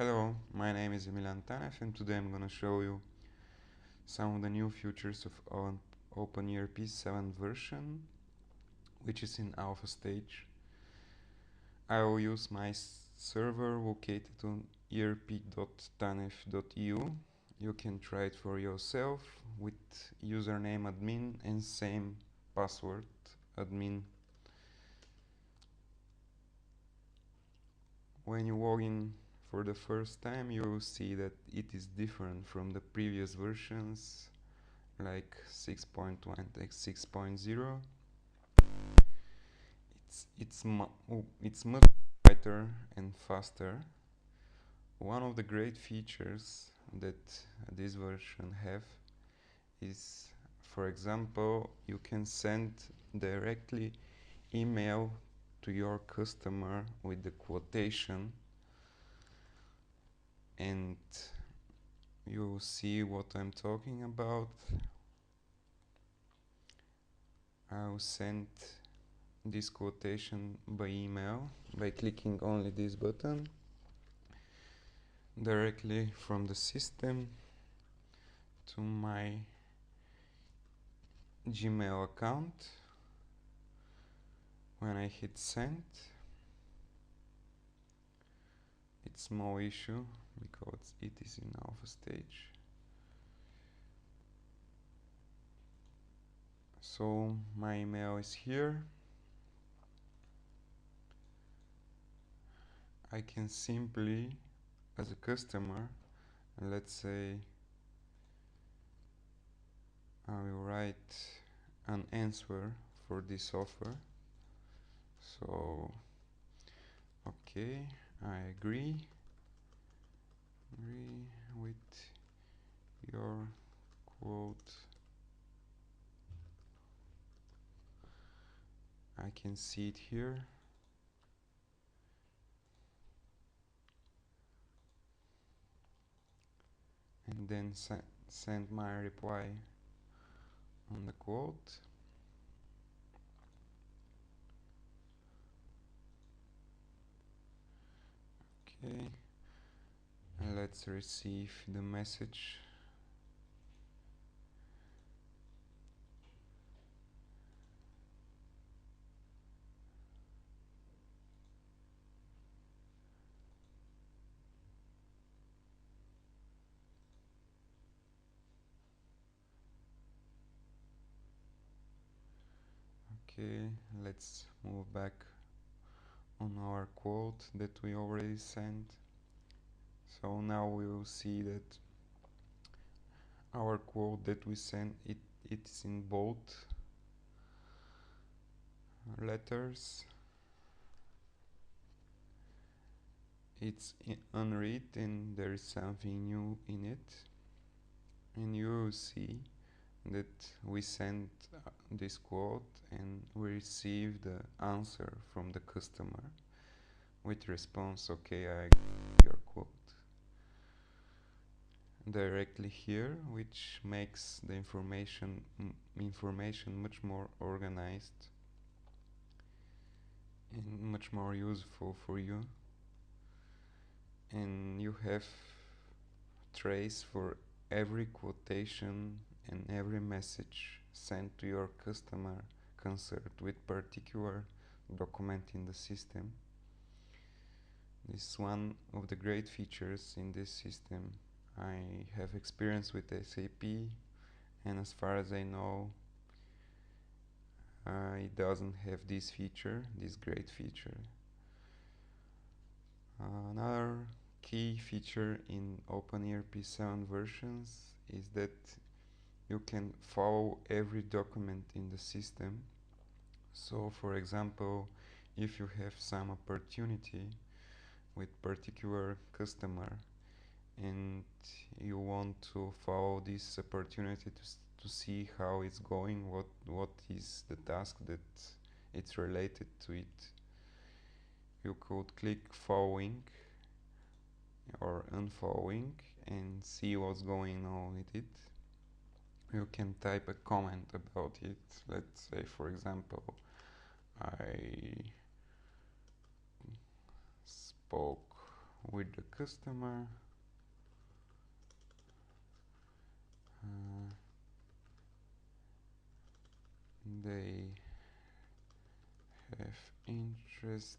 Hello, my name is Milan Tanev and today I'm gonna show you some of the new features of OpenERP 7th version, which is in alpha stage. I will use my server located on erp.tanev.eu. You can try it for yourself with username admin and same password admin. When you log in for the first time, you will see that it is different from the previous versions like 6.1 and 6.0. It's much brighter and faster. One of the great features that this version have is, for example, you can send directly email to your customer with the quotation, and you'll see what I'm talking about. I'll send this quotation by email by clicking only this button directly from the system to my Gmail account. When I hit send, it's small issue because it is in alpha stage. So my email is here. I can simply, as a customer, let's say I will write an answer for this offer. So, okay, I agree with your quote. I can see it here. And then send my reply on the quote. Okay, and let's receive the message. Okay, let's move back on our quote that we already sent. So now we will see that our quote that we sent, it's in bold letters. It's unwritten, there is something new in it, and you will see that we sent this quote and we received the answer from the customer with response, okay, I agree your quote, directly here, which makes the information much more organized and much more useful for you. And you have trace for every quotation and every message sent to your customer concerned with particular document in the system. This is one of the great features in this system. I have experience with SAP, and as far as I know, it doesn't have this feature, this great feature. Another key feature in OpenERP 7 versions is that you can follow every document in the system. So for example, if you have some opportunity with particular customer and you want to follow this opportunity to see how it's going, what is the task that it's related to it, you could click following or unfollowing and see what's going on with it. You can type a comment about it. Let's say, for example, I spoke with the customer. They have interest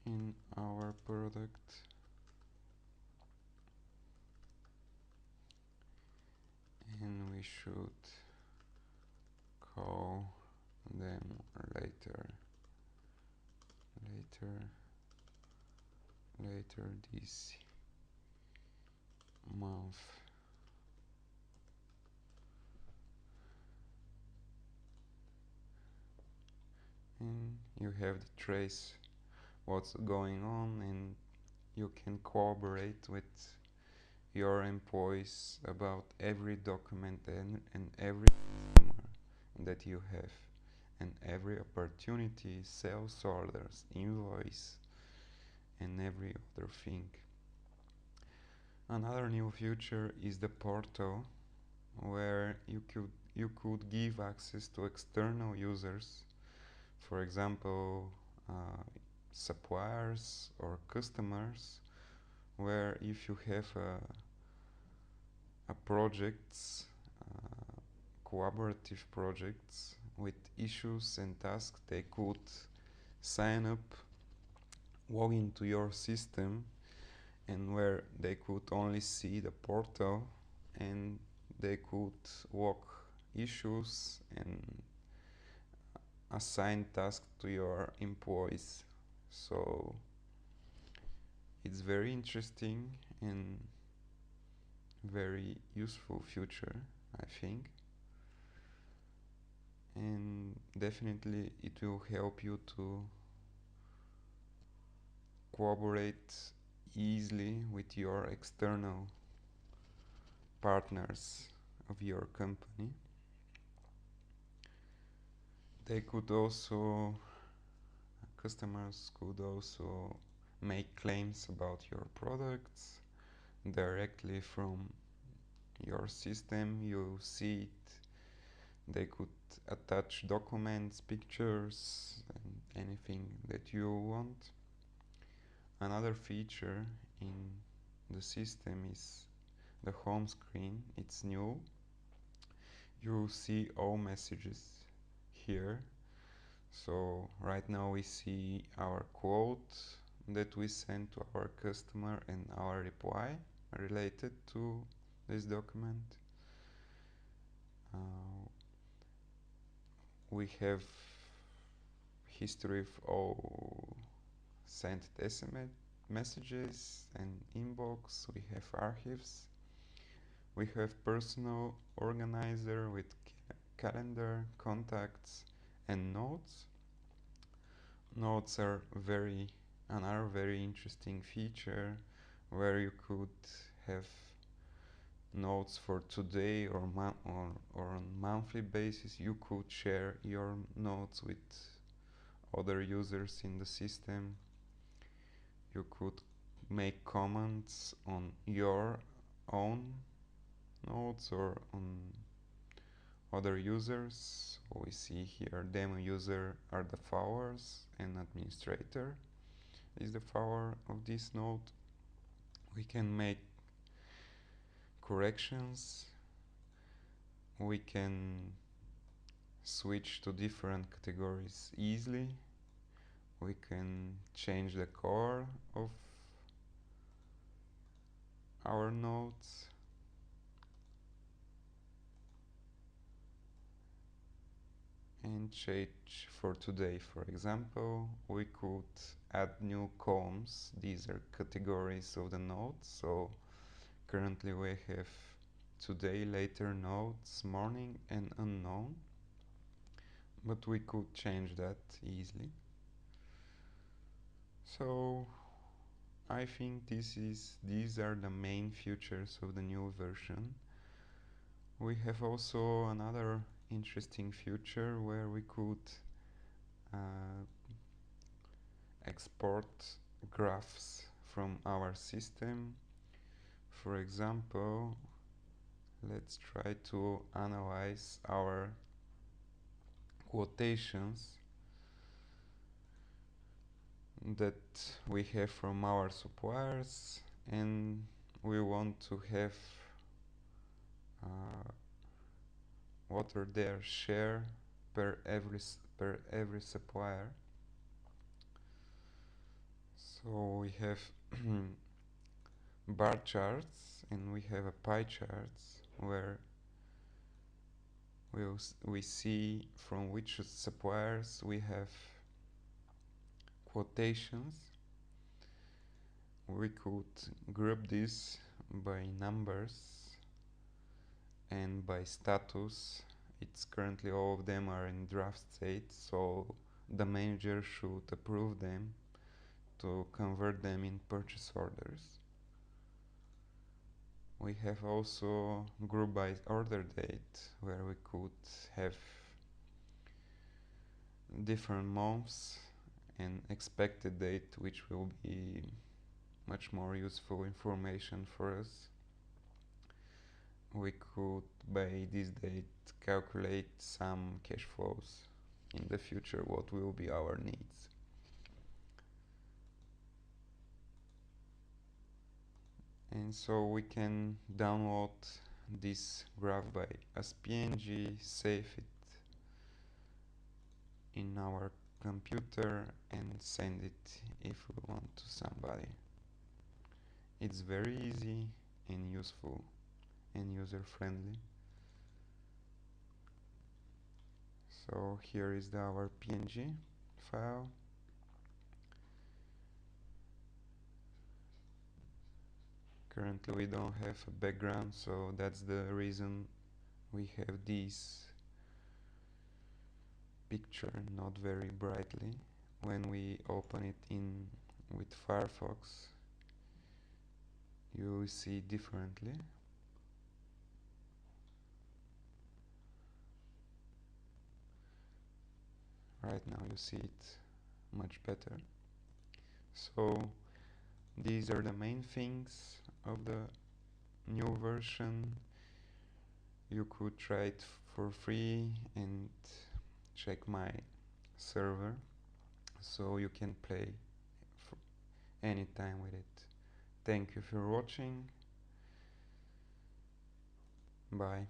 in our product, and we should call them later this month. And you have to trace what's going on, and you can cooperate with your employees about every document and every customer that you have, and every opportunity, sales orders, invoice, and every other thing. Another new feature is the portal, where you could give access to external users, for example, suppliers or customers, where if you have a projects, collaborative projects with issues and tasks, they could sign up, log into your system, and where they could only see the portal, and they could log issues and assign tasks to your employees. So it's very interesting and very useful feature, I think, and definitely it will help you to collaborate easily with your external partners of your company. They could also, customers could also make claims about your products directly from your system. You see it. They could attach documents, pictures, and anything that you want. Another feature in the system is the home screen. It's new. You see all messages here. So right now we see our quote that we sent to our customer and our reply related to this document. We have history of all sent SMS messages and inbox. We have archives. We have personal organizer with calendar, contacts, and notes. Notes are another very interesting feature, where you could have notes for today or on monthly basis. You could share your notes with other users in the system. You could make comments on your own notes or on other users. So we see here demo user are the followers, and administrator is the follower of this note. We can make corrections. We can switch to different categories easily. We can change the color of our notes. And change for today. For example, we could add new columns. These are categories of the notes. So currently we have today, later notes, morning, and unknown. But we could change that easily. So I think these are the main features of the new version. We have also another interesting feature where we could export graphs from our system. For example, let's try to analyze our quotations. that we have from our suppliers, and we want to have uh, what are their share per every supplier. So we have bar charts and we have a pie charts where we see from which suppliers we have quotations. We could group this by numbers and by status. It's currently all of them are in draft state, so the manager should approve them to convert them in purchase orders. We have also group by order date, where we could have different months and expected date, which will be much more useful information for us. We could by this date calculate some cash flows in the future, what will be our needs. And so we can download this graph by as PNG, save it in our computer and send it if we want to somebody. It's very easy and useful and user friendly. So here is our PNG file. Currently we don't have a background, so that's the reason we have this picture not very brightly. When we open it in with Firefox, you will see differently. Right now you see it much better. So these are the main things of the new version. You could try it for free and check my server, so you can play anytime with it. Thank you for watching. Bye.